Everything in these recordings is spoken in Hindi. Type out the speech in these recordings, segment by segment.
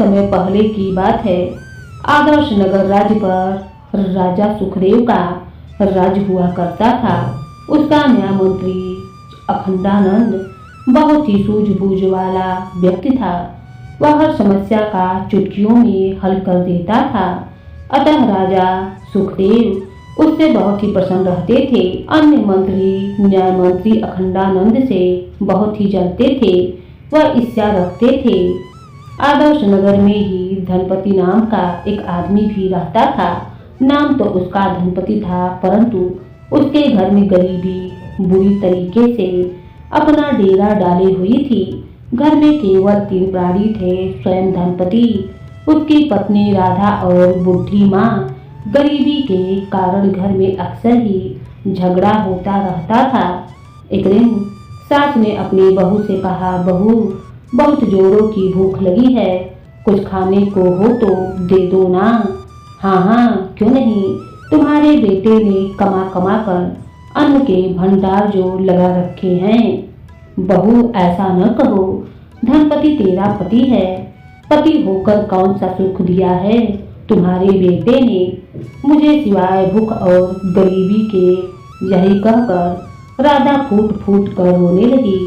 समय पहले की बात है। आदर्श नगर राज्य पर राजा सुखदेव का राज हुआ करता था। उसका न्याय मंत्री अखंडानंद बहुत ही सूझबूझ वाला व्यक्ति था। वह हर समस्या का चुटकियों में हल कर देता था। अतः राजा सुखदेव उससे बहुत ही प्रसन्न रहते थे। अन्य मंत्री न्याय मंत्री अखंडानंद से बहुत ही जलते थे। वह ईर्ष्या रखते थे। आदर्श नगर में ही धनपति नाम का एक आदमी भी रहता था। नाम तो उसका धनपति था, परंतु उसके घर में गरीबी बुरी तरीके से अपना डेरा डाले हुई थी। घर में केवल 3 प्राणी थे, स्वयं धनपति, उसकी पत्नी राधा और बुढ़ी माँ। गरीबी के कारण घर में अक्सर ही झगड़ा होता रहता था। एक दिन सास ने अपनी बहू से कहा, बहू, बहुत जोरों की भूख लगी है, कुछ खाने को हो तो दे दो ना। हाँ हाँ, क्यों नहीं, तुम्हारे बेटे ने कमा कमा कर अन्न के भंडार जो लगा रखे हैं। बहू, ऐसा न कहो, धनपति तेरा पति है, पति होकर कौन सा सुख दिया है तुम्हारे बेटे ने मुझे सिवाय भूख और गरीबी के। यही कहकर राधा फूट फूट कर रोने लगी।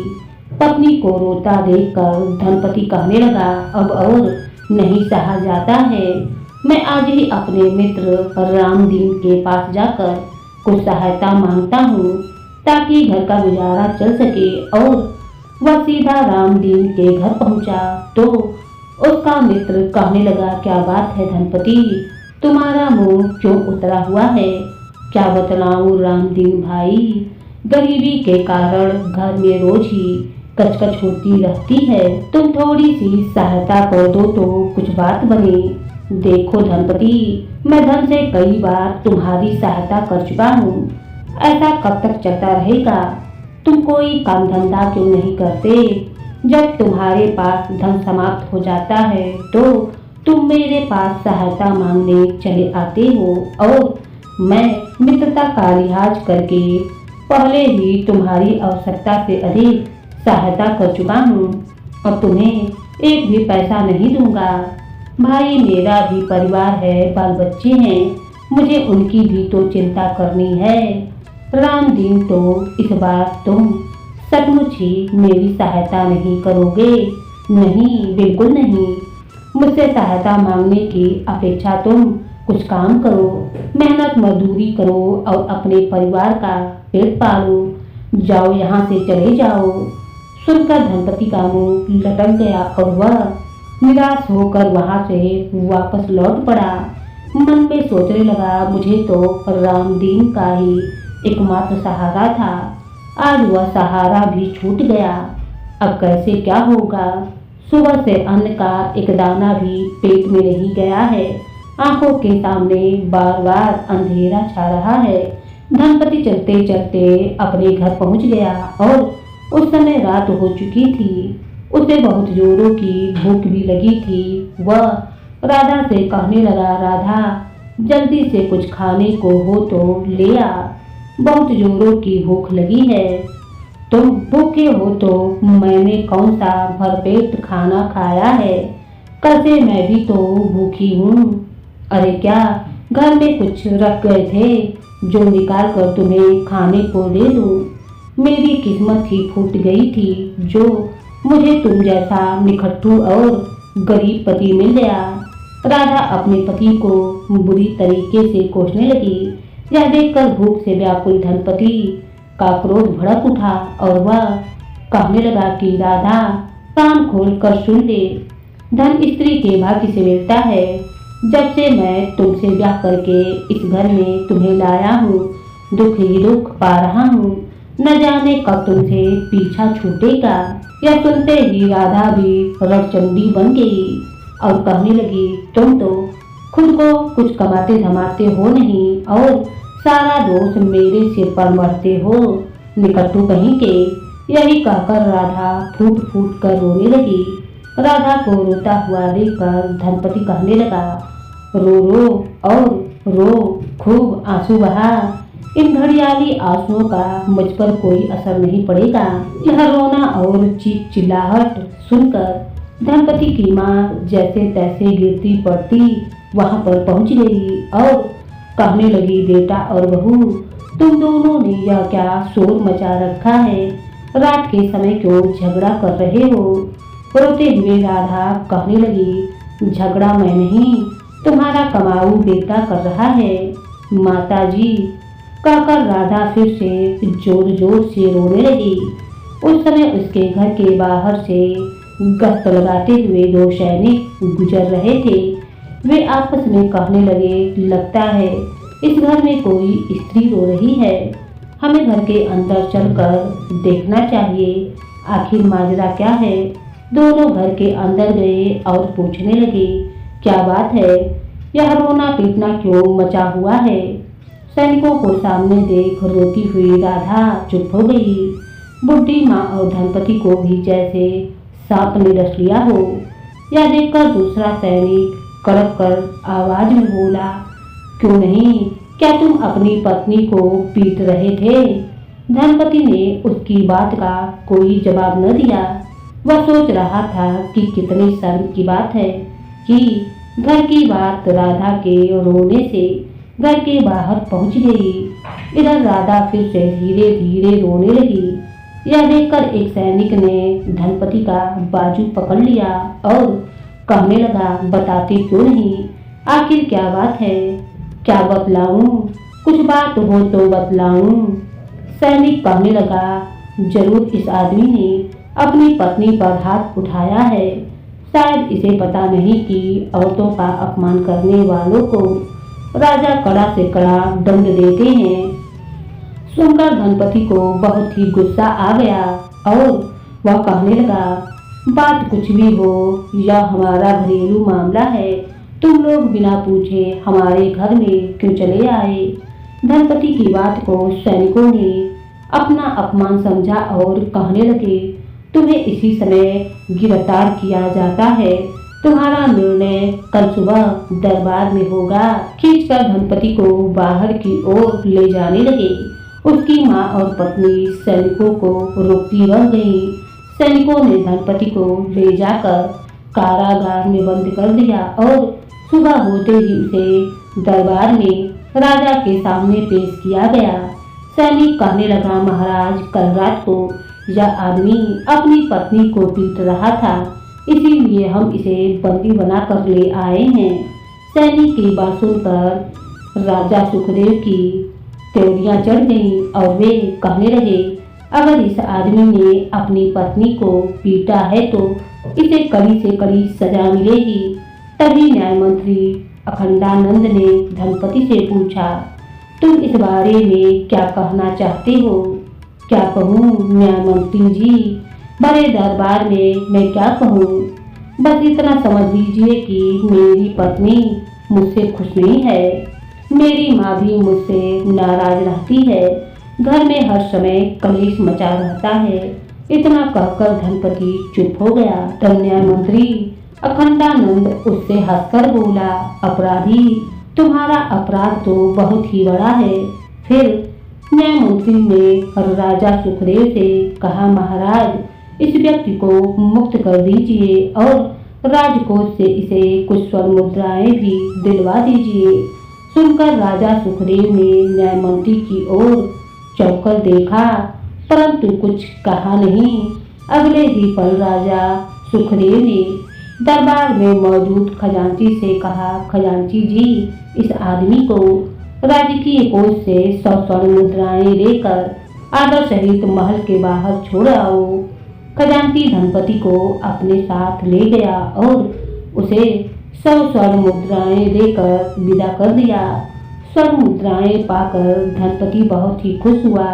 पत्नी को रोता देखकर धनपति कहने लगा, अब और नहीं सहा जाता है, मैं आज ही अपने मित्र रामदीन के पास जाकर कुछ सहायता मांगता हूँ ताकि घर का गुजारा चल सके। और वह सीधा रामदीन के घर पहुँचा तो उसका मित्र कहने लगा, क्या बात है धनपति, तुम्हारा मुंह क्यों उतरा हुआ है? क्या बतलाऊं रामदीन भाई, गरीबी के कारण घर में रोज ही कचकच होती रहती है। तुम थोड़ी सी सहायता कर दो तो कुछ बात बने। देखो धनपति, मैं धन से कई बार तुम्हारी सहायता कर चुका हूँ, ऐसा कब तक चलता रहेगा? तुम कोई काम धंधा क्यों नहीं करते? जब तुम्हारे पास धन समाप्त हो जाता है तो तुम मेरे पास सहायता मांगने चले आते हो, और मैं मित्रता का लिहाज करके पहले ही तुम्हारी आवश्यकता से अधिक सहायता कर चुका हूँ और तुम्हें एक भी पैसा नहीं दूंगा। भाई, मेरा भी परिवार है, बाल बच्चे हैं, मुझे उनकी भी तो चिंता करनी है। रामदीन, तो इस बार तुम सचमुच ही मेरी सहायता नहीं करोगे? नहीं, बिल्कुल नहीं। मुझसे सहायता मांगने की अपेक्षा तुम कुछ काम करो, मेहनत मजदूरी करो और अपने परिवार का पेट पालो। जाओ, यहाँ से चले जाओ। सुनकर धनपति का मुंह लटक गया और वह निराश होकर वहां से वापस लौट पड़ा। मन में सोचने लगा, मुझे तो रामदीन का ही एकमात्र सहारा था, आज वह सहारा भी छूट गया। अब कैसे क्या होगा? सुबह से अन्न का एक दाना भी पेट में नहीं गया है। आंखों के सामने बार बार अंधेरा छा रहा है। धनपति चलते चलते अपने घर पहुंच गया और उस समय रात हो चुकी थी। उसे बहुत जोरों की भूख भी लगी थी। वह राधा से कहने लगा, राधा, जल्दी से कुछ खाने को हो तो ले आ, बहुत जोरों की भूख लगी है। तुम भूखे हो तो मैंने कौन सा भरपेट खाना खाया है? कल से मैं भी तो भूखी हूँ। अरे क्या, घर में कुछ रख गए थे जो निकाल कर तुम्हें खाने को दे दूँ? मेरी किस्मत ही फूट गई थी जो मुझे तुम जैसा निखट्टू और गरीब पति मिल गया। राधा अपने पति को बुरी तरीके से कोसने लगी। यह देखकर भूख से व्याकुल धनपति का क्रोध भड़क उठा और वह कहने लगा कि राधा, कान खोल कर सुन ले, धन स्त्री के भाग्य से मिलता है। जब से मैं तुमसे ब्याह करके इस घर में तुम्हें लाया हूँ, दुख ही दुख पा रहा हूँ, न जाने कब तुमसे पीछा छूटेगा। यह सुनते ही राधा भी रणचंडी बन गई और कहने लगी, तुम तो खुद को कुछ कमाते धमाते हो नहीं और सारा दोष मेरे सिर पर मरते हो, निकट्टू कहीं के। यही कहकर राधा फूट फूट कर रोने लगी। राधा को रोता हुआ देखकर धनपति कहने लगा, रो रो और रो, खूब आंसू बहा। इन घड़ियाली आंसुओं का मुझ पर कोई असर नहीं पड़ेगा। यह रोना और चीख चिल्लाहट सुनकर धनपति की माँ जैसे तैसे गिरती पड़ती वहां पर पहुंच गई और कहने लगी, बेटा और बहू, तुम दोनों ने यह क्या शोर मचा रखा है? रात के समय क्यों झगड़ा कर रहे हो? रोते हुए राधा कहने लगी, झगड़ा मैं नहीं, तुम्हारा कमाऊ बेटा कर रहा है माताजी। कहकर राधा फिर से जोर जोर से रोने लगी। उस समय उसके घर के बाहर से गश्त लगाते हुए दो सैनिक गुजर रहे थे। वे आपस में कहने लगे, लगता है इस घर में कोई स्त्री रो रही है, हमें घर के अंदर चलकर देखना चाहिए, आखिर माजरा क्या है। दोनों घर के अंदर गए और पूछने लगे, क्या बात है, यह रोना पीटना क्यों मचा हुआ है? सैनिकों को सामने देख रोती हुई राधा चुप हो गई। बुढ़ी माँ और धनपति को भी जैसे सांप ने डस लिया हो। यह देखकर दूसरा सैनिक कड़क कर आवाज में बोला, क्यों नहीं, क्या तुम अपनी पत्नी को पीट रहे थे? धनपति ने उसकी बात का कोई जवाब न दिया। वह सोच रहा था कि कितनी शर्म की बात है कि घर की बात राधा के रोने से घर के बाहर पहुंच गई। इधर राधा फिर से धीरे धीरे रोने लगी। यह देखकर एक सैनिक ने धनपति का बाजू पकड़ लिया और कहने लगा, बताते क्यों नहीं, आखिर क्या बात है? क्या बतलाऊं? कुछ बात हो तो बतलाऊं। सैनिक कहने लगा, जरूर इस आदमी ने अपनी पत्नी पर हाथ उठाया है। शायद इसे पता नहीं कि औरतों का अपमान करने वालों को राजा कड़ा से कड़ा दंड देते हैं। सुनकर धनपति को बहुत ही गुस्सा आ गया और वह कहने लगा, बात कुछ भी हो, यह हमारा घरेलू मामला है, तुम लोग बिना पूछे हमारे घर में क्यों चले आए? धनपति की बात को सैनिकों ने अपना अपमान समझा और कहने लगे, तुम्हें इसी समय गिरफ्तार किया जाता है, तुम्हारा निर्णय कल सुबह दरबार में होगा। खींचकर धनपति को बाहर की ओर ले जाने लगे। उसकी माँ और पत्नी सैनिकों को रोकती रह गई। सैनिकों ने धनपति को ले जाकर कारागार में बंद कर दिया और सुबह होते ही उसे दरबार में राजा के सामने पेश किया गया। सैनिक कहने लगा, महाराज, कल रात को यह आदमी अपनी पत्नी को पीट रहा था, इसीलिए हम इसे बंदी बनाकर ले आए हैं। सैनिक की बात सुनकर राजा सुखदेव की त्योरियां चढ़ गईं और वे कहने लगे, अगर इस आदमी ने अपनी पत्नी को पीटा है तो इसे कड़ी से कड़ी सजा मिलेगी। तभी न्याय मंत्री अखंडानंद ने धनपति से पूछा, तुम इस बारे में क्या कहना चाहते हो? क्या कहूँ न्याय मंत्री जी, बड़े दरबार में मैं क्या कहूँ? बस इतना समझ लीजिए कि मेरी पत्नी मुझसे खुश नहीं है, मेरी माँ भी मुझसे नाराज रहती है, घर में हर समय कलेश मचा रहता है। इतना कहकर धनपति चुप हो गया। तब न्याय मंत्री अखंडानंद उससे हंसकर बोला, अपराधी, तुम्हारा अपराध तो बहुत ही बड़ा है। फिर न्याय मंत्री ने राजा सुखदेव से कहा, महाराज, इस व्यक्ति को मुक्त कर दीजिए और राजकोष से इसे कुछ स्वर्ण मुद्राएं भी दिलवा दीजिए। सुनकर राजा सुखदेव ने न्याय मंत्री की ओर चौंककर देखा, परंतु कुछ कहा नहीं। अगले ही पल राजा सुखदेव ने दरबार में मौजूद खजांची से कहा, खजांची जी, इस आदमी को राजकीय कोष से 100 स्वर्ण मुद्राएं लेकर आदर सहित महल के बाहर छोड़ आओ। खजांची धनपति को अपने साथ ले गया और उसे 100 स्वर्ण मुद्राएं देकर विदा कर दिया। स्वर्ण मुद्राएं पाकर धनपति बहुत ही खुश हुआ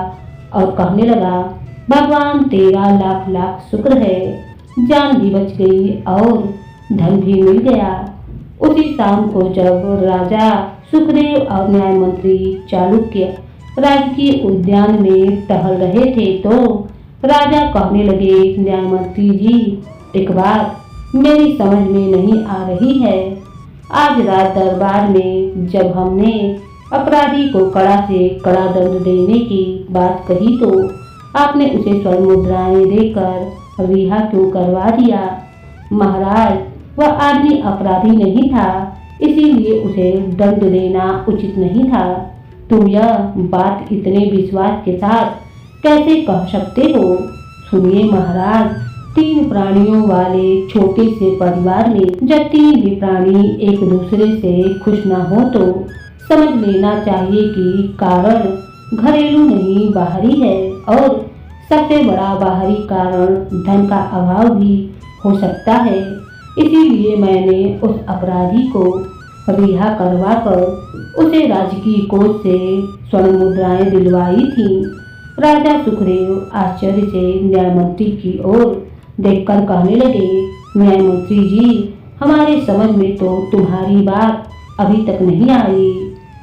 और कहने लगा, भगवान तेरा लाख लाख शुक्र है, जान भी बच गई और धन भी मिल गया। उसी शाम को जब राजा सुखदेव और न्याय मंत्री चालुक्य राजकीय उद्यान में टहल रहे थे तो राजा कहने लगे, न्याय मंत्री जी, एक बात मेरी समझ में नहीं आ रही है। आज रात दरबार में जब हमने अपराधी को कड़ा से कड़ा दंड देने की बात कही तो आपने उसे स्वर्ण मुद्राएं देकर रिहा क्यों करवा दिया? महाराज, वह आदमी अपराधी नहीं था, इसीलिए उसे दंड देना उचित नहीं था। तुम यह बात इतने विश्वास के साथ कैसे कह सकते हो? सुनिए महाराज, 3 प्राणियों वाले छोटे से परिवार में जब 3 भी प्राणी एक दूसरे से खुश न हो तो समझ लेना चाहिए कि कारण घरेलू नहीं बाहरी है, और सबसे बड़ा बाहरी कारण धन का अभाव भी हो सकता है। इसीलिए मैंने उस अपराधी को रिहा करवाकर उसे राजकीय कोष से स्वर्ण मुद्राएं दिलवाई थी। राजा सुखदेव आश्चर्य से न्यायमंत्री की ओर देखकर कहने लगे, न्यायमंत्री जी, हमारे समझ में तो तुम्हारी बात अभी तक नहीं आई।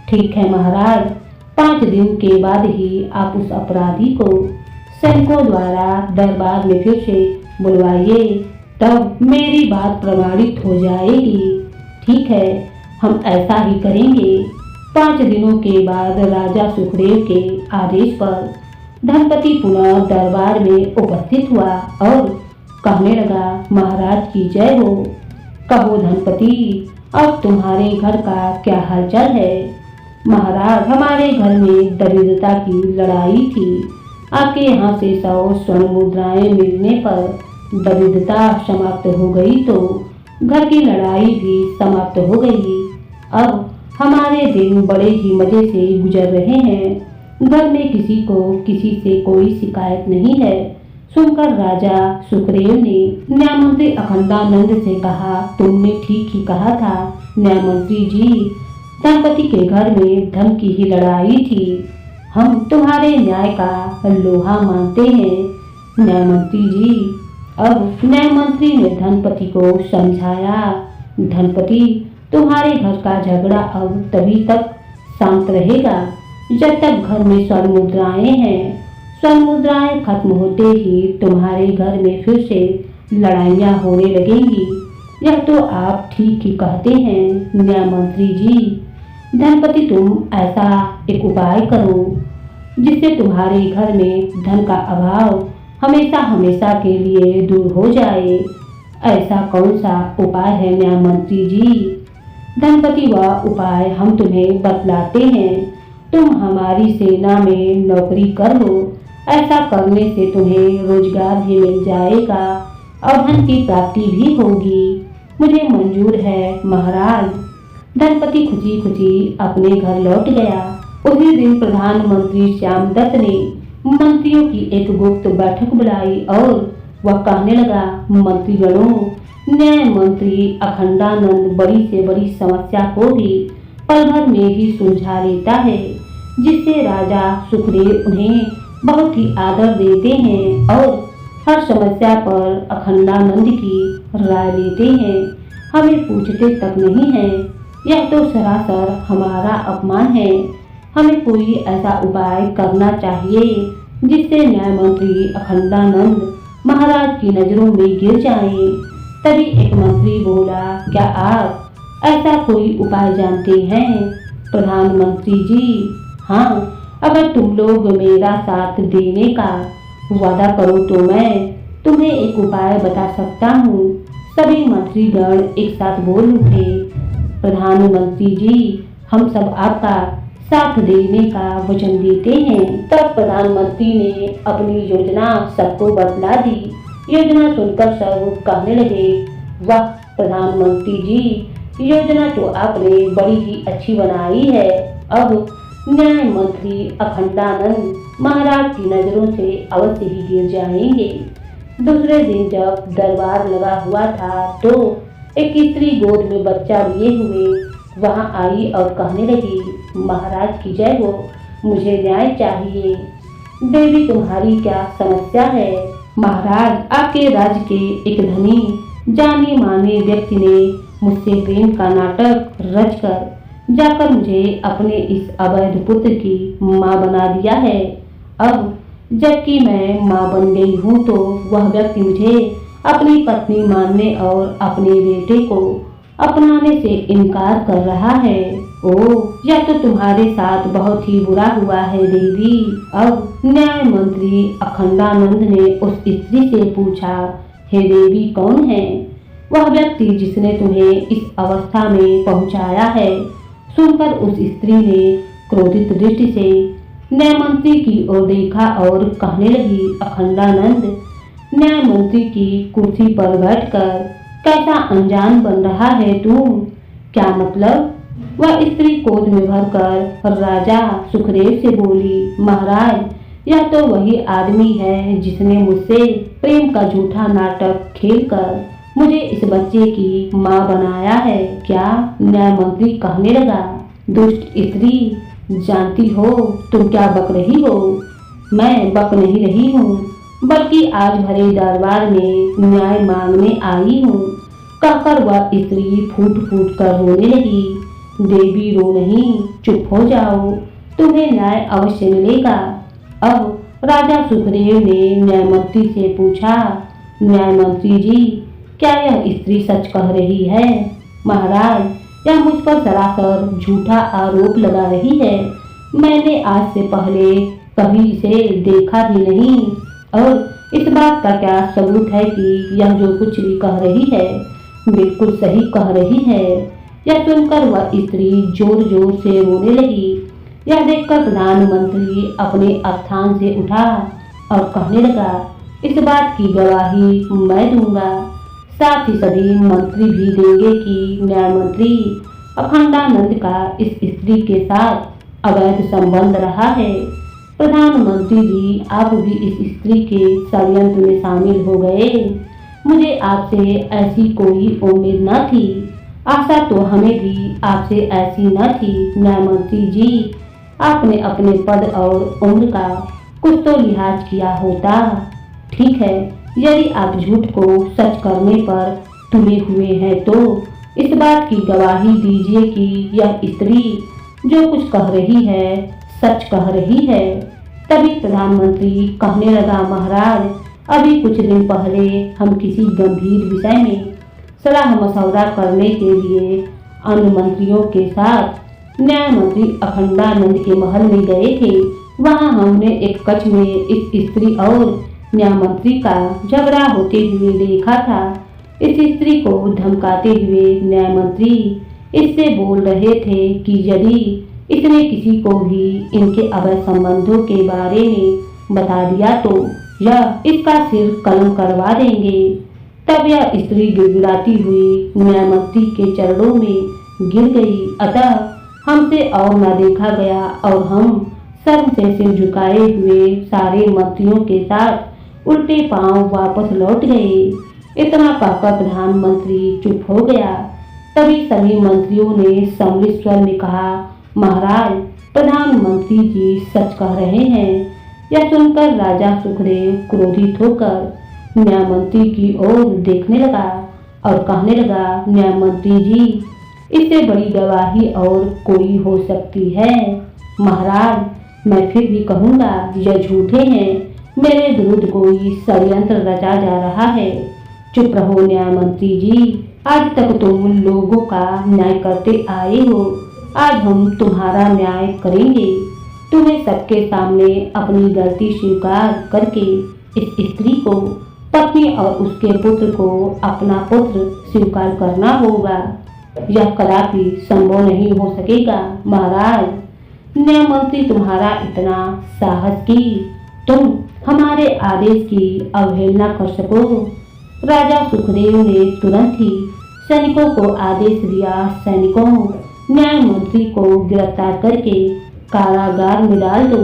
ठीक है महाराज, 5 दिन के बाद ही आप उस अपराधी को सैनिकों द्वारा दरबार में फिर से बुलवाइए, तब मेरी बात प्रमाणित हो जाएगी। ठीक है, हम ऐसा ही करेंगे। 5 दिनों के बाद राजा सुखदेव के आदेश पर धनपति पुनः दरबार में उपस्थित हुआ और कहने लगा, महाराज की जय हो। कहो धनपति, अब तुम्हारे घर का क्या हालचाल है? महाराज, हमारे घर में दरिद्रता की लड़ाई थी। आपके यहाँ से 100 स्वर्ण मुद्राएं मिलने पर दरिद्रता समाप्त हो गई तो घर की लड़ाई भी समाप्त हो गई। अब हमारे दिन बड़े ही मजे से गुजर रहे हैं। घर में किसी को किसी से कोई शिकायत नहीं है। सुनकर राजा सुखदेव ने न्यायमंत्री अखंडानंद से कहा, तुमने ठीक ही कहा था न्यायमंत्री जी, धनपति के घर में धन की ही लड़ाई थी। हम तुम्हारे न्याय का लोहा मानते हैं न्यायमंत्री जी। अब न्यायमंत्री ने धनपति को समझाया, धनपति, तुम्हारे घर का झगड़ा अब तभी तक शांत रहेगा जब तक घर में स्वर्ण मुद्राएं हैं। स्वर्ण मुद्राएं खत्म होते ही तुम्हारे घर में फिर से लड़ाइयाँ होने लगेंगी। यह तो आप ठीक ही कहते हैं न्यायमंत्री जी। धनपति, तुम ऐसा एक उपाय करो जिससे तुम्हारे घर में धन का अभाव हमेशा हमेशा के लिए दूर हो जाए। ऐसा कौन सा उपाय है न्यायमंत्री जी? धनपति, वह उपाय हम तुम्हें बतलाते हैं। तुम हमारी सेना में नौकरी कर लो। ऐसा करने से तुम्हें रोजगार भी मिल जाएगा और धन की प्राप्ति भी होगी। मुझे मंजूर है महाराज। धनपति खुशी खुशी अपने घर लौट गया। उसी दिन प्रधानमंत्री श्यामदत्त ने मंत्रियों की एक गुप्त बैठक बुलाई और वह कहने लगा, मंत्रीगणों, न्याय मंत्री अखंडानंद बड़ी से बड़ी समस्या को भी पल भर में ही सुलझा लेता है, जिससे राजा सुखदेव उन्हें बहुत ही आदर देते हैं और हर समस्या पर अखंडानंद की राय लेते हैं। हमें पूछते तक नहीं है। यह तो सरासर हमारा अपमान है। हमें कोई ऐसा उपाय करना चाहिए जिससे न्याय मंत्री अखंडानंद महाराज की नजरों में गिर जाएं। तभी एक मंत्री बोला, क्या आप ऐसा कोई उपाय जानते हैं प्रधानमंत्री जी? हाँ, अगर तुम लोग मेरा साथ देने का वादा करो तो मैं तुम्हें एक उपाय बता सकता हूँ। सभी मंत्रीगण एक साथ बोल उठे, प्रधानमंत्री जी, हम सब आपका साथ देने का वचन देते हैं। तब प्रधानमंत्री ने अपनी योजना सबको बतला दी। योजना सुनकर सब कहने लगे, वाह प्रधानमंत्री जी, योजना तो आपने बड़ी ही अच्छी बनाई है। अब न्याय मंत्री अखंडानंद महाराज की नजरों से अवश्य ही गिर जाएंगे। दूसरे दिन जब दरबार लगा हुआ था तो एक स्त्री गोद में बच्चा लिए हुए वहां आई और कहने लगी, महाराज की जय हो, मुझे न्याय चाहिए। देवी, तुम्हारी क्या समस्या है? महाराज, आपके राज्य के एक धनी जाने माने व्यक्ति ने मुझसे प्रेम का नाटक रचकर जाकर मुझे अपने इस अवैध पुत्र की माँ बना दिया है। अब जबकि मैं माँ बन गई हूँ तो वह व्यक्ति मुझे अपनी पत्नी मानने और अपने बेटे को अपनाने से इनकार कर रहा है। ओह, यह तो तुम्हारे साथ बहुत ही बुरा हुआ है देवी। अब न्याय मंत्री अखंडानंद ने उस स्त्री से पूछा, हे देवी, कौन है? वह व्यक्ति जिसने तुम्हें इस अवस्था में पहुंचाया है। सुनकर उस स्त्री ने क्रोधित दृष्टि से न्याय मंत्री की ओर देखा और कहने लगी, अखंडानंद, न्याय मंत्री की कुर्सी पर बैठकर कैसा अनजान बन रहा है तू? क्या मतलब? वह स्त्री क्रोध में भरकर राजा सुखदेव से बोली, महाराज, यह तो वही आदमी है जिसने मुझसे प्रेम का झूठा नाटक खेलकर मुझे इस बच्चे की माँ बनाया है क्या? न्याय मंत्री कहने लगा, दुष्ट स्त्री, जानती हो तुम क्या बक रही हो? मैं बक नहीं रही हूँ, बल्कि आज भरे दरबार में न्याय मांगने आई हूँ। कहकर वह स्त्री फूट फूट कर रोने लगी। देवी, रो नहीं, चुप हो जाओ, तुम्हें न्याय अवश्य मिलेगा। अब राजा सुखदेव ने न्याय मंत्री से पूछा, न्याय मंत्री जी, क्या यह स्त्री सच कह रही है? महाराज, यह मुझ पर सरासर झूठा आरोप लगा रही है। मैंने आज से पहले कभी इसे देखा भी नहीं, और इस बात का क्या सबूत है कि यह जो कुछ भी कह रही है बिल्कुल सही कह रही है। यह सुनकर वह स्त्री जोर जोर से रोने लगी। यह देखकर प्रधानमंत्री अपने स्थान से उठा और कहने लगा, इस बात की गवाही मैं दूंगा, साथ ही सभी मंत्री भी देंगे कि न्याय मंत्री अखंडानंद का इस स्त्री के साथ अवैध संबंध रहा है। प्रधानमंत्री जी, आप भी इस स्त्री के षड्यंत्र में शामिल हो गए। मुझे आपसे ऐसी कोई उम्मीद न थी, आशा तो हमें भी आपसे ऐसी न थी। न्याय मंत्री जी, आपने अपने पद और उम्र का कुछ तो लिहाज किया होता। ठीक है, यदि आप झूठ को सच करने पर तुले हुए हैं तो इस बात की गवाही दीजिए कि यह स्त्री जो कुछ कह रही है सच कह रही है। तभी प्रधानमंत्री कहने लगा, महाराज, अभी कुछ दिन पहले हम किसी गंभीर विषय में सलाह मशवरा करने के लिए अन्य मंत्रियों के साथ न्याय मंत्री अखंडानंद के महल में गए थे। वहां हमने एक कक्ष में इस स्त्री और न्याय मंत्री का झगड़ा होते हुए देखा था। इस स्त्री को धमकाते हुए न्याय मंत्री इससे बोल रहे थे कि यदि इसने किसी को भी इनके अवैध संबंधों के बारे में बता दिया तो यह इसका सिर कलम करवा देंगे। तब यह स्त्री गिड़गिड़ाती हुई न्याय मंत्री के चरणों में गिर गई। अतः हमसे और न देखा गया और हम शर्म से सिर झुकाए हुए सारे मंत्रियों के साथ उल्टे पांव वापस लौट गए। इतना कहकर प्रधानमंत्री चुप हो गया। तभी सभी मंत्रियों ने सम्मिलित स्वर में कहा, महाराज, प्रधानमंत्री जी सच कह रहे हैं। यह सुनकर राजा सुखदेव क्रोधित होकर न्याय मंत्री की ओर देखने लगा और कहने लगा, न्याय मंत्री जी, इससे बड़ी गवाही और कोई हो सकती है? महाराज, मैं फिर भी कहूँगा, यह झूठे हैं। मेरे विरुद्ध कोई षड्यंत्र रचा जा रहा है। चुप रहो न्याय मंत्री जी, आज तक तुम लोगों का न्याय करते आए हो, आज हम तुम्हारा न्याय करेंगे। तुम्हें सबके सामने अपनी गलती स्वीकार करके इस स्त्री को पत्नी और उसके पुत्र को अपना पुत्र स्वीकार करना होगा। यह कदापि संभव नहीं हो सकेगा। महाराज, न्याय मंत्री तुम्हारा इतना साहस कि तुम हमारे आदेश की अवहेलना कर सको। राजा सुखदेव ने तुरंत ही सैनिकों को आदेश दिया, सैनिकों, न्याय मंत्री को गिरफ्तार करके कारागार में डाल दो।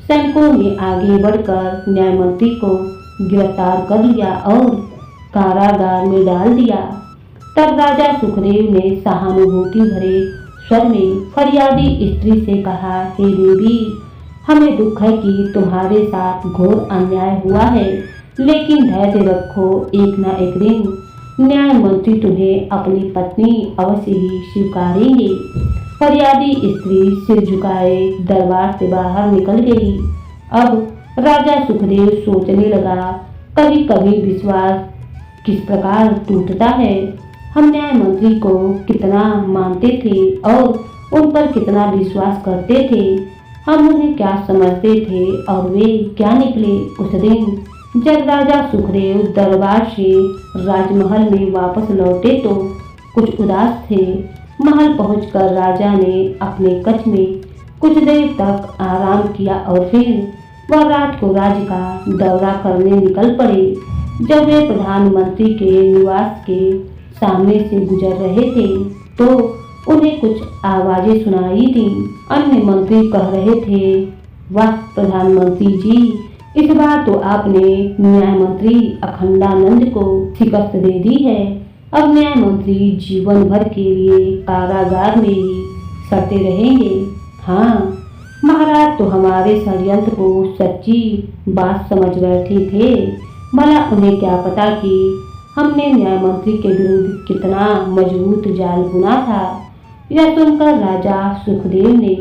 सैनिकों ने आगे बढ़कर न्याय मंत्री को गिरफ्तार कर लिया और कारागार में डाल दिया। तब राजा सुखदेव ने सहानुभूति भरे स्वर में फरियादी स्त्री से कहा, हे देवी, हमें दुख है कि तुम्हारे साथ घोर अन्याय हुआ है, लेकिन धैर्य रखो, एक न एक दिन न्याय मंत्री तुम्हें अपनी पत्नी अवश्य ही स्वीकारेंगे। फरियादी स्त्री सिर झुकाए दरबार से बाहर निकल गई। अब राजा सुखदेव सोचने लगा, कभी कभी विश्वास किस प्रकार टूटता है। हम न्याय मंत्री को कितना मानते थे और उन पर कितना विश्वास करते थे। हम उन्हें क्या समझते थे और वे क्या निकले। उस दिन जब राजा सुखदेव दरबार से राजमहल में वापस लौटे तो कुछ उदास थे। महल पहुंचकर राजा ने अपने कक्ष में कुछ देर तक आराम किया और फिर वह रात को राज्य का दौरा करने निकल पड़े। जब वे प्रधानमंत्री के निवास के सामने से गुजर रहे थे तो उन्हें कुछ आवाजें सुनाई दी। अन्य मंत्री कह रहे थे, वाह प्रधानमंत्री जी, इस बार तो आपने न्याय मंत्री अखंडानंद को शिकस्त दे दी है। अब न्याय मंत्री जीवन भर के लिए कारागार में ही सड़ते रहेंगे। हाँ महाराज तो हमारे षड्यंत्र को सच्ची बात समझ बैठे थे। भला उन्हें क्या पता कि हमने न्याय मंत्री के विरुद्ध कितना मजबूत जाल बुना था। यह सुनकर राजा सुखदेव ने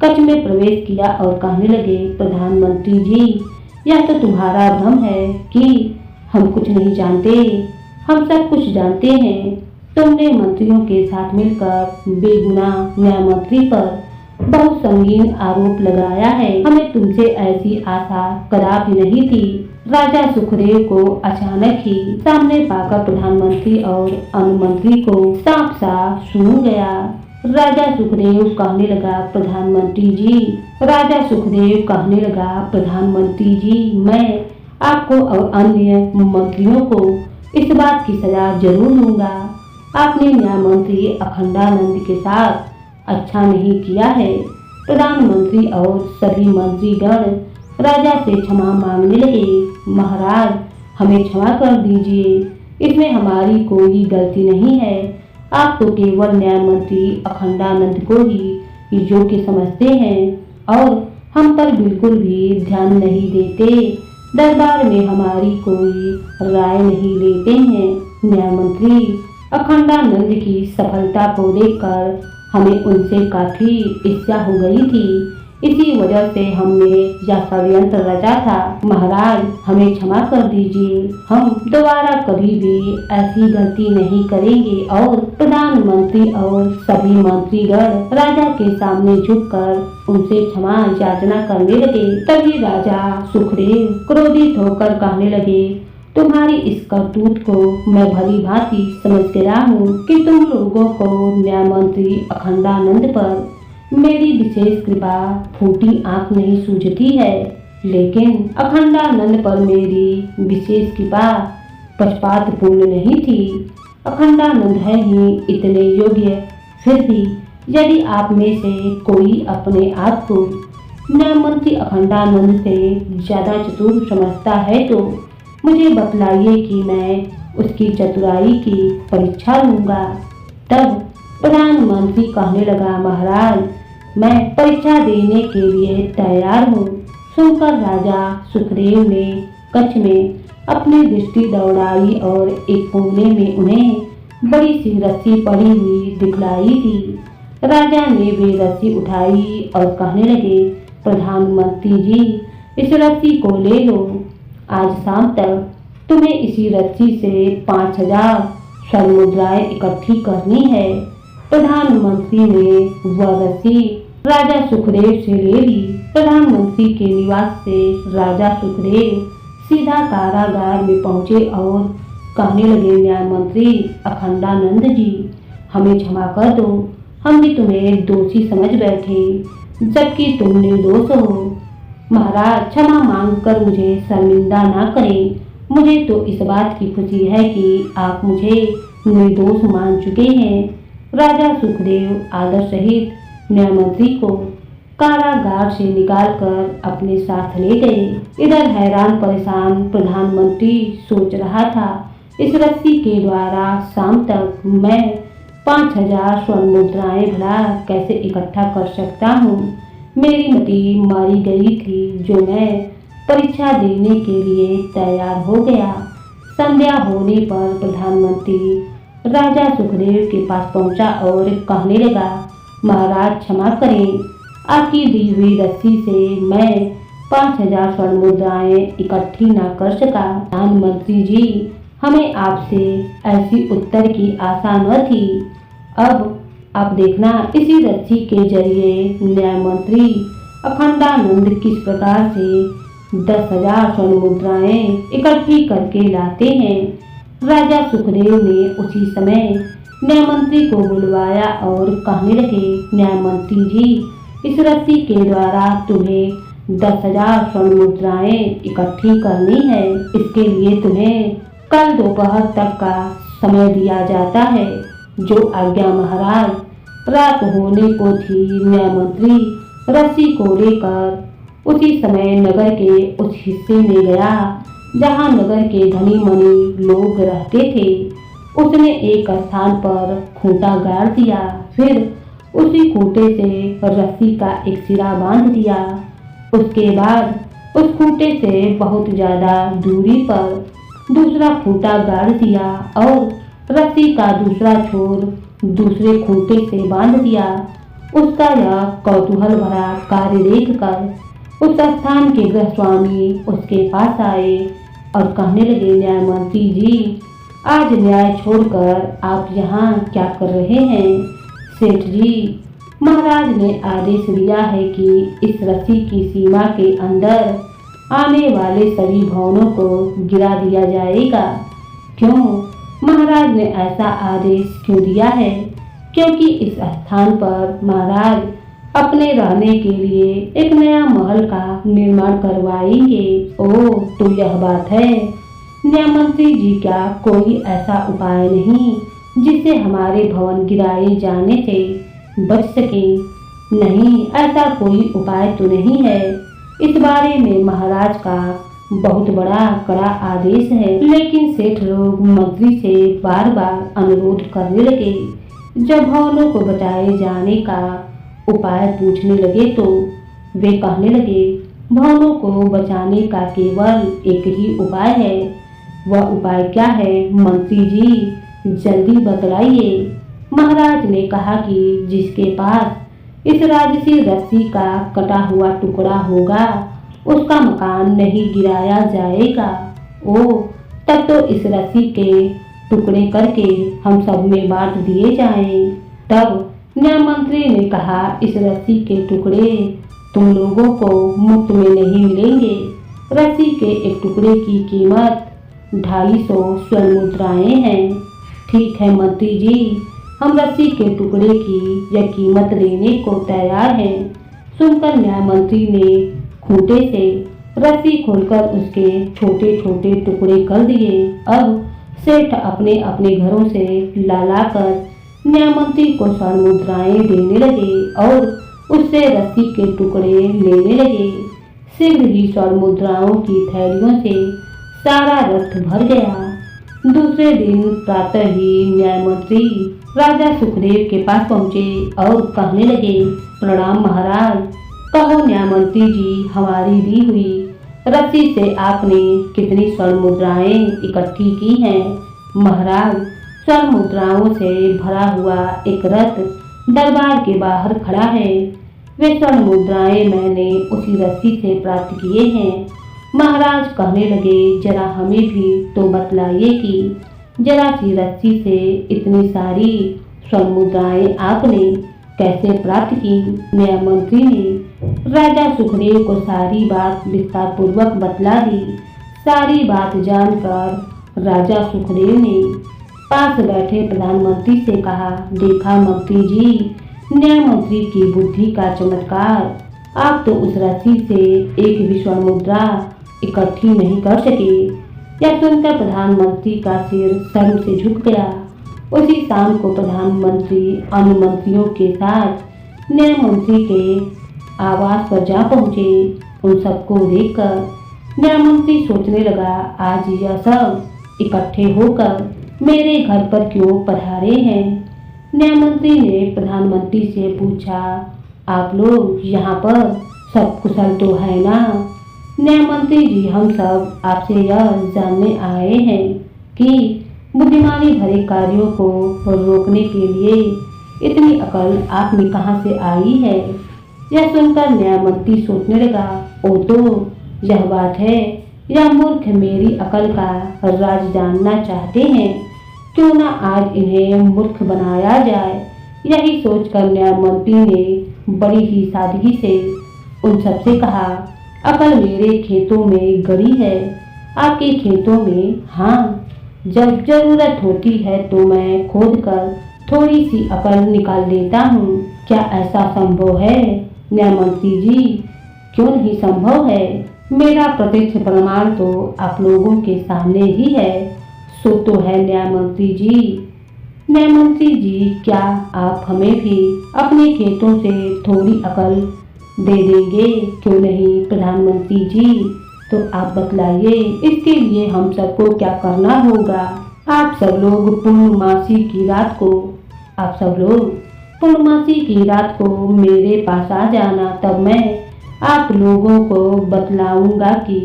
कक्ष में प्रवेश किया और कहने लगे, प्रधानमंत्री जी, यह तो तुम्हारा भ्रम है कि हम कुछ नहीं जानते। हम सब कुछ जानते हैं। तुमने मंत्रियों के साथ मिलकर बेगुनाह न्याय मंत्री पर बहुत संगीन आरोप लगाया है। हमें तुमसे ऐसी आशा कदापि नहीं थी। राजा सुखदेव को अचानक ही सामने पाकर प्रधानमंत्री और अन्य मंत्री को साफ साफ सूंघ गया। राजा सुखदेव कहने लगा, प्रधानमंत्री जी, प्रधानमंत्री जी, मैं आपको और अन्य मंत्रियों को इस बात की सजा जरूर दूंगा। आपने न्याय मंत्री अखंडानंद के साथ अच्छा नहीं किया है। प्रधानमंत्री और सभी मंत्रीगण राजा से क्षमा मांगने लगे। महाराज, हमें क्षमा कर दीजिए, इसमें हमारी कोई गलती नहीं है। आप तो केवल न्याय मंत्री अखंडानंद को ही योग्य समझते हैं और हम पर बिल्कुल भी ध्यान नहीं देते। दरबार में हमारी कोई राय नहीं लेते हैं। न्याय मंत्री अखंडानंद की सफलता को देखकर हमें उनसे काफी ईर्ष्या हो गई थी। इसी वजह से हमने यह षड्यंत्र रचा था। महाराज, हमें क्षमा कर दीजिए। हम दोबारा कभी भी ऐसी गलती नहीं करेंगे। और प्रधानमंत्री और सभी मंत्रीगण राजा के सामने झुककर उनसे क्षमा याचना करने लगे। तभी राजा सुखदेव क्रोधित होकर कहने लगे, तुम्हारी इस करतूत को मैं भली भांति समझ गया हूँ कि तुम लोगों को न्याय मंत्री अखंडानंद पर मेरी विशेष कृपा फूटी आंख नहीं सूझती है, लेकिन अखंडानंद पर मेरी विशेष कृपा पक्षपातपूर्ण नहीं थी। अखंडानंद है ही इतने योग्य, फिर भी यदि आप में से कोई अपने आप को न्याय मंत्री अखंडानंद से ज्यादा चतुर समझता है तो मुझे बतलाइए कि मैं उसकी चतुराई की परीक्षा लूंगा। तब प्रधानमंत्री कहने लगा, महाराज, मैं परीक्षा देने के लिए तैयार हूँ। सुनकर राजा सुखदेव ने कक्ष में अपनी दृष्टि दौड़ाई और एक कोने में उन्हें बड़ी सी रस्सी पड़ी हुई दिखलाई दी। राजा ने वे रस्सी उठाई और कहने लगे, प्रधानमंत्री जी, इस रस्सी को ले लो। आज शाम तक तुम्हें इसी रस्सी से 5000 स्वर्ण मुद्राएं इकट्ठी करनी है। प्रधानमंत्री ने वह रस्सी राजा सुखदेव से ले ली। प्रधानमंत्री के निवास से राजा सुखदेव सीधा कारागार में पहुंचे और कहने लगे, न्याय मंत्री अखंडानंद जी, हमें क्षमा कर दो। हम भी तुम्हें दोषी समझ बैठे, जबकि तुम निर्दोष हो। महाराज, क्षमा मांगकर मुझे शर्मिंदा ना करें। मुझे तो इस बात की खुशी है कि आप मुझे निर्दोष मान चुके हैं। राजा सुखदेव आदर सहित न्याय मंत्री को कारागार से निकालकर अपने साथ ले गए। इधर हैरान परेशान प्रधानमंत्री सोच रहा था, इस रस्सी के द्वारा शाम तक मैं 5000 स्वर्ण मुद्राएं भला कैसे इकट्ठा कर सकता हूँ। मेरी मति मारी गई थी जो मैं परीक्षा देने के लिए तैयार हो गया। संध्या होने पर प्रधानमंत्री राजा सुखदेव के पास पहुंचा और कहने लगा, महाराज क्षमा करें, आपकी दी हुई रस्सी से मैं 5000 स्वर्ण मुद्राएं इकट्ठी न कर सका। प्रधानमंत्री जी, हमें आपसे ऐसी उत्तर की आशा न थी। अब आप देखना, इसी रस्सी के जरिए न्याय मंत्री अखंडानंद किस प्रकार से 10,000 स्वर्ण मुद्राएं इकट्ठी करके लाते हैं। राजा सुखदेव ने उसी समय न्याय मंत्री को बुलवाया और कहने लगे, न्याय मंत्री जी, इस रस्सी के द्वारा तुम्हें 10,000 स्वर्ण मुद्राएं इकट्ठी करनी है। इसके लिए तुम्हें कल दोपहर तक का समय दिया जाता है। जो आज्ञा महाराज। रात होने को थी। न्याय मंत्री रस्सी को लेकर उसी समय नगर के उस हिस्से में गया जहां नगर के धनी मनी लोग रहते थे। उसने एक स्थान पर खूंटा गाड़ दिया, फिर उसी खूंटे से रस्सी का एक सिरा बांध दिया। उसके बाद उस खूंटे से बहुत ज्यादा दूरी पर दूसरा खूंटा गाड़ दिया और रस्सी का दूसरा छोर दूसरे खूंटे से बांध दिया। उसका यह कौतूहल भरा कार्य देखकर उस स्थान के गृह स्वामी उसके पास आए और कहने लगे, न्याय मंत्री जी, आज न्याय छोड़कर आप यहाँ क्या कर रहे हैं? सेठ जी, महाराज ने आदेश दिया है कि इस रस्सी की सीमा के अंदर आने वाले सभी भवनों को गिरा दिया जाएगा। क्यों? महाराज ने ऐसा आदेश क्यों दिया है? क्योंकि इस स्थान पर महाराज अपने रहने के लिए एक नया महल का निर्माण करवाएंगे। ओह, तो यह बात है। न्याय मंत्री जी, क्या कोई ऐसा उपाय नहीं जिससे हमारे भवन गिराए जाने से बच सके? नहीं, ऐसा कोई उपाय तो नहीं है। इस बारे में महाराज का बहुत बड़ा कड़ा आदेश है। लेकिन सेठ लोग मंत्री से बार बार अनुरोध करने लगे। जब भवनों को बचाए जाने का उपाय पूछने लगे तो वे कहने लगे, भवनों को बचाने का केवल एक ही उपाय है। वह उपाय क्या है मंत्री जी, जल्दी बतलाइए। महाराज ने कहा कि जिसके पास इस राजसी रस्सी का कटा हुआ टुकड़ा होगा उसका मकान नहीं गिराया जाएगा। ओह, तब तो इस रस्सी के टुकड़े करके हम सब में बांट दिए जाएं। तब न्याय मंत्री ने कहा, इस रस्सी के टुकड़े तुम लोगों को मुफ्त में नहीं मिलेंगे। रस्सी के एक टुकड़े की कीमत 250 स्वर्ण मुद्राएं हैं। ठीक है मंत्री जी, हम रस्सी के टुकड़े की यह कीमत देने को तैयार हैं। सुनकर न्याय मंत्री ने खूंटे से रस्सी खोलकर उसके छोटे छोटे टुकड़े कर दिए। अब सेठ अपने अपने घरों से ला कर न्याय मंत्री को स्वर्ण मुद्राएं देने लगे और उससे रस्सी के टुकड़े लेने लगे। शीघ्र ही स्वर्ण मुद्राओं की थैलियों से सारा रथ भर गया। दूसरे दिन प्रातः ही न्याय मंत्री राजा सुखदेव के पास पहुँचे और कहने लगे, प्रणाम महाराज। कहो न्याय मंत्री जी, हमारी दी हुई रस्सी से आपने कितनी स्वर्ण मुद्राएं इकट्ठी की हैं? महाराज, स्वर्ण मुद्राओं से भरा हुआ एक रथ दरबार के बाहर खड़ा है। वे स्वर्ण मुद्राएं मैंने उसी रस्सी से प्राप्त किए हैं। महाराज कहने लगे, जरा हमें भी तो बतलाइए कि जरा सी रस्सी से इतनी सारी स्वर्ण मुद्राएं आपने कैसे प्राप्त की? न्याय मंत्री ने राजा सुखदेव को सारी बात विस्तार पूर्वक बतला दी। सारी बात जानकर राजा सुखदेव ने पास बैठे प्रधानमंत्री से कहा, देखा मंत्री जी, न्याय मंत्री की बुद्धि का चमत्कार। आप तो उस रस्सी से एक भी स्वर्ण मुद्रा इकट्ठी नहीं कर सके। यह सुनकर प्रधानमंत्री का सिर शर्म से झुक गया। उसी शाम को प्रधानमंत्री अन्य मंत्रियों के साथ न्याय मंत्री के आवास पर जा पहुंचे। उन सबको देखकर न्याय मंत्री सोचने लगा, आज यह सब इकट्ठे होकर मेरे घर पर क्यों पधारे हैं? न्याय मंत्री ने प्रधानमंत्री से पूछा, आप लोग यहाँ पर सब कुशल तो है ना? न्याय मंत्री जी, हम सब आपसे यह जानने आए हैं कि बुद्धिमानी भरे कार्यों को रोकने के लिए इतनी अकल आप में कहाँ से आई है? यह सुनकर न्याय मंत्री सोचने लगा, ओ तो यह बात है, यह मूर्ख मेरी अकल का राज जानना चाहते हैं। क्यों ना आज इन्हें मूर्ख बनाया जाए। यही सोचकर न्याय मंत्री ने बड़ी ही सादगी से उन सबसे कहा, अकल मेरे खेतों में गड़ी है, आपके खेतों में हाँ। जब जरूरत होती है तो मैं खोद कर थोड़ी सी अकल निकाल लेता हूँ। क्या ऐसा संभव है न्याय मंत्री जी? क्यों नहीं संभव है? मेरा प्रत्यक्ष प्रमाण तो आप लोगों के सामने ही है। सो तो है न्याय मंत्री जी। न्याय मंत्री जी, क्या आप हमें भी अपने खेतों से थोड़ी अकल दे देंगे? क्यों नहीं प्रधानमंत्री जी? तो आप बतलाइए, इसके लिए हम सबको क्या करना होगा? आप सब लोग पूर्णमासी की रात को आप सब लोग पूर्णमासी की रात को मेरे पास आ जाना, तब मैं आप लोगों को बतलाऊंगा कि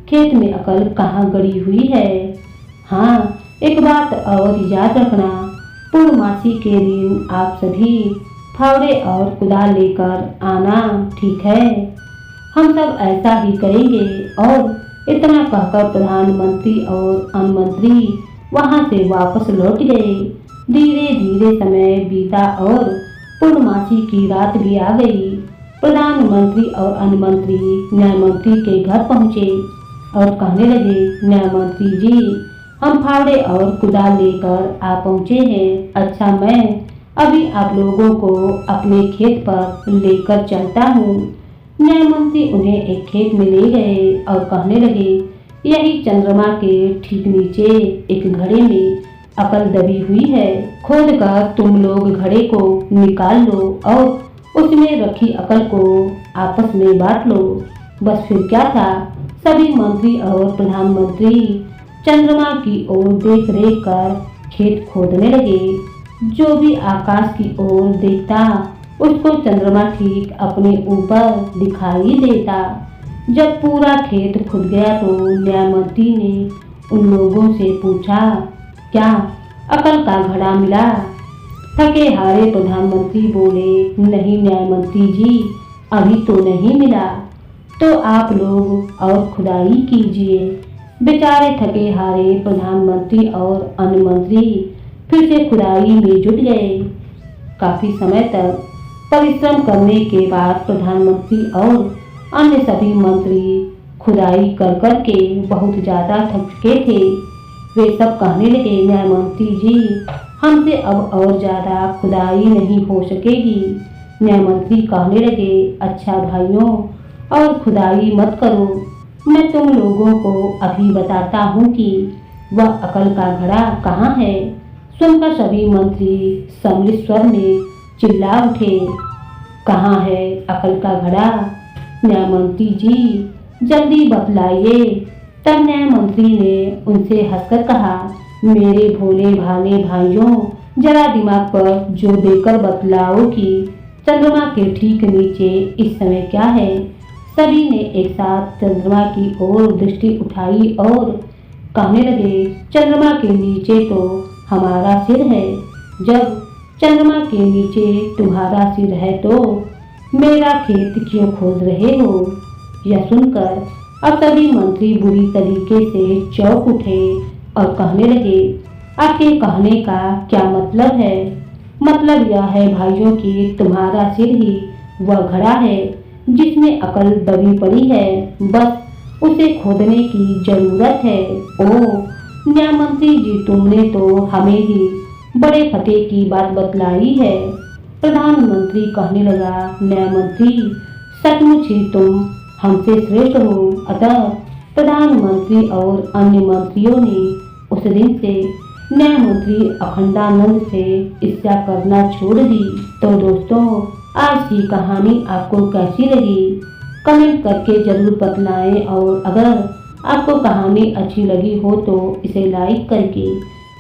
खेत में अकल कहाँ गड़ी हुई है। हाँ, एक बात और याद रखना, पूर्णमासी के दिन आप सभी फावड़े और कुदाल लेकर आना, ठीक है? हम सब ऐसा ही करेंगे। और इतना कहकर प्रधानमंत्री और अन्य मंत्री वहां से वापस लौट गए। धीरे धीरे समय बीता और पूर्णमासी की रात भी आ गई। प्रधानमंत्री और अन्य मंत्री न्याय मंत्री के घर पहुंचे और कहने लगे, न्याय मंत्री जी, हम फावड़े और कुदाल लेकर आ पहुंचे हैं। अच्छा, मैं अभी आप लोगों को अपने खेत पर लेकर चलता हूँ। न्याय मंत्री उन्हें एक खेत में ले गए और कहने लगे, यही चंद्रमा के ठीक नीचे एक घड़े में अकल दबी हुई है। खोद कर तुम लोग घड़े को निकाल लो और उसमें रखी अकल को आपस में बांट लो। बस फिर क्या था, सभी मंत्री और प्रधानमंत्री चंद्रमा की ओर देख रेख कर खेत खोदने लगे। जो भी आकाश की ओर देखता उसको चंद्रमा ठीक अपने ऊपर दिखाई देता। जब पूरा खेत खुद गया तो न्याय मंत्री ने उन लोगों से पूछा, क्या अकल का घड़ा मिला? थके हारे प्रधानमंत्री बोले, नहीं न्याय मंत्री जी, अभी तो नहीं मिला। तो आप लोग और खुदाई कीजिए। बेचारे थके हारे प्रधानमंत्री और अन्य मंत्री फिर से खुदाई में जुट गए। काफी समय तक परिश्रम करने के बाद प्रधानमंत्री और अन्य सभी मंत्री खुदाई कर कर के बहुत ज्यादा थक चुके थे। वे सब कहने लगे, न्याय मंत्री जी, हमसे अब और ज्यादा खुदाई नहीं हो सकेगी। न्याय मंत्री कहने लगे, अच्छा भाइयों, और खुदाई मत करो, मैं तुम लोगों को अभी बताता हूँ कि वह अकल का घड़ा कहाँ है। सुनकर सभी मंत्री सम्मिलित स्वर में चिल्ला उठे, कहाँ है अकल का घड़ा? न्याय मंत्री जी, जल्दी बतलाइए। तब न्याय मंत्री ने उनसे हंसकर कहा, मेरे भोले भाले भाइयों, जरा दिमाग पर जोर देकर बतलाओ कि चंद्रमा के ठीक नीचे इस समय क्या है। सभी ने एक साथ चंद्रमा की ओर दृष्टि उठाई और कहने लगे, चंद्रमा के नीचे तो हमारा सिर है। जब चंद्रमा के नीचे तुम्हारा सिर है तो मेरा खेत क्यों खोद रहे हो? यह सुनकर अब सभी मंत्री बुरी तरीके से चौंक उठे और कहने लगे, आपके कहने का क्या मतलब है? मतलब यह है भाइयों कि तुम्हारा सिर ही वह घड़ा है जिसमें अकल दबी पड़ी है, बस उसे खोदने की जरूरत है। ओह न्याय मंत्री जी, तुमने तो हमें ही बड़े फतेह की बात बतलाई है। प्रधानमंत्री कहने लगा, न्याय मंत्री, सचमुच ही तुम हमसे श्रेष्ठ हो। अतः प्रधानमंत्री और अन्य मंत्रियों ने उस दिन से न्याय मंत्री अखंडानंद से ईर्ष्या करना छोड़ दी। तो दोस्तों, आज की कहानी आपको कैसी लगी कमेंट करके जरूर बतलाएं, और अगर आपको कहानी अच्छी लगी हो तो इसे लाइक करके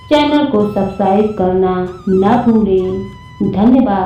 चैनल को सब्सक्राइब करना ना भूलें। धन्यवाद।